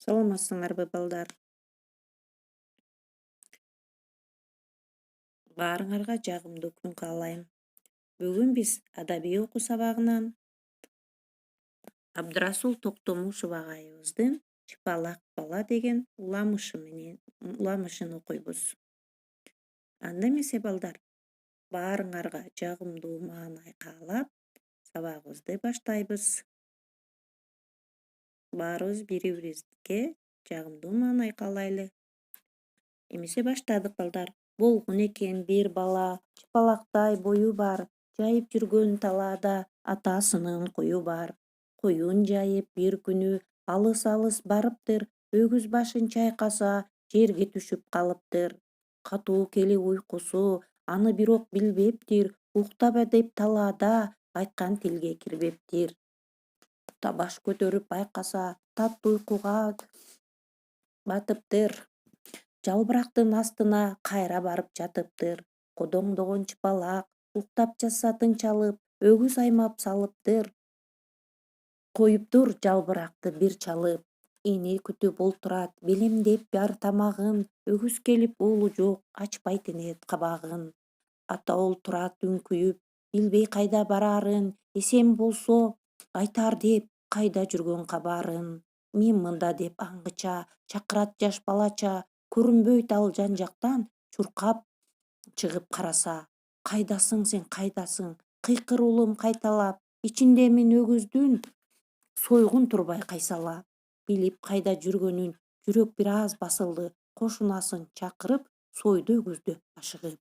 Саламатсыңарбы балдар? Баарыңарга жагымдуу күн каалайм. Бүгүн биз адабий окуу сабагынан Абдрасул Токтомушев агайыбыздын Чыпалак бала деген уламышын окуйбуз. Анда эмесе балдар, баарыңарга жагымдуу маанай каалап, сабагыбызды баштайбыз. Баарыбыз бири-бирибизге жагымдуу маанай каалайлы. Эмесе баштадык балдар. Болгон экен бир бала, чыпалактай бою бар, жайып жүргөн талаада атасынын кою бар. Коюн жайып бир күнү алыс-алыс барыптыр, өгүз башын чайкаса, жерге түшүп калыптыр. Катуу келип уйкусу, аны бирок билбептир, уктаба деп талаада айткан тилге кирбептир. Баш көтөрүп байкаса, таттуу уйкуга батыптыр. Жалбырактын астына кайра барып жатыптыр. Кодоңдогон чыпалак уктап жатса тынчалып, өгүз аймап салыптыр. Коюптур жалбыракты бир чалып. Эне күтүп олтурат, белемдеп бар тамагын. Өгүз келип уулу жок, ачпай тенет кабагын. Ата олтурат үңкүйүп, билбей кайда барарын. Эсен болсо айтар деп, кайда жүргөн кабарын. Мен мында деп аңгыча, чакырат жаш балача. Көрүнбөйт ал жан-жактан, чуркап чыгып караса. Кайдасың сен, кайдасың? Кыйкыр улум кайталап, ичинде мен өгүздүн сойгун турбай кайсала. Билип кайда жүргөнүн жүрөк бир аз басылды. Кошунасын чакырып, сойду өгүздү ашыгып.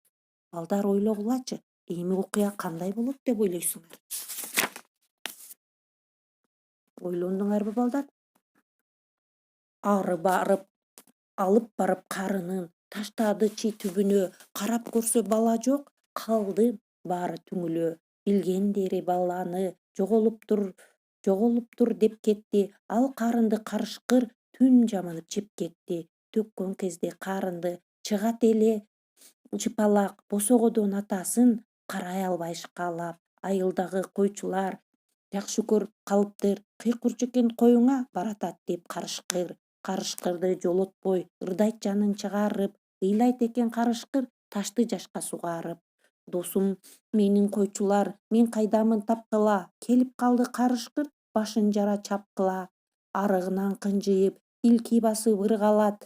Балдар ойлогулачы, эми окуя кандай болот деп ойлойсуңар? Ойлондуңарбы балдар? Ары барып, алып барып карынын, таштады чи түбүнө. Карап көрсө бала жок, калды баары түңүлө. Билгендери баланы жоголуптур деп кетти. Ал карынды карышкыр түн жаманып жеп кетти. Төккөн кезде карынды чыгат эле чыпалак босогодон атасын карай албай шкалап. Айылдагы койчулар жакшы көрүп калыптыр. Кыйкурчу экен коюңа баратат деп карышкырды жолотпой ырдайт жанын чыгарып. Ыйлайт экен карышкыр ташты жашка сугарып. Досум менин койчулар, мен кайдамын тапкыла. Келип калды карышкыр башын жара чапкыла. Арыгынан кынжыйып, илки басып ыргалат.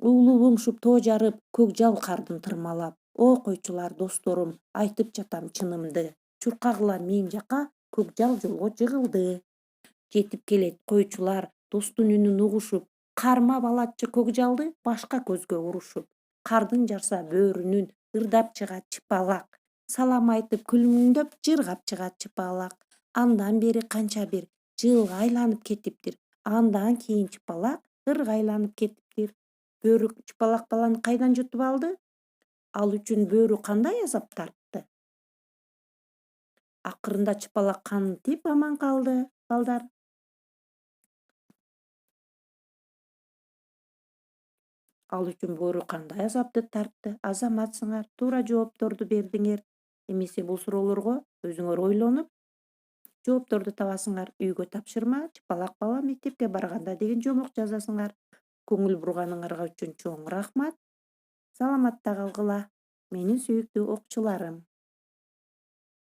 Уулу уңшуп тоо жарып, көк жал кардын тырмалап. О койчулар досторум, айтып жатам чынымды. Чуркагыла мен жака көк жал жолго жыгылды. Жетип келет койчулар достун үнүн угушуп. Кармап алатчы көк жалды башка көзгө урушуп. Кардын жарса бөөрүнүн ырдап чыгат чыпалак. Салам айтып күлүмүңдөп жыргап чыгат чыпалак. Андан бери канча бир жылга айланып кетиптир. Андан кийин чыпалак ырга айланып кетиптир. Бөөрү чыпалак баланы кайдан жутуп алды? Ал үчүн бөөрү кандай азап тартты? Акырында чыпалак кантип аман калды, балдар? Ал үчүн бөөрү кандай азапты тартты? Азаматсыңар, туура жоопторду бердиңер. Эмесе бул суроолорго өзүңөр ойлонуп, жоопторду табасыңар. Үйгө тапшырма, чыпалак бала мектепке барганда деген жомок жазасыңар. Көңүл бурганыңарга үчүн чоң рахмат. Саламатта калгыла, менин сүйүктүү окуучуларым.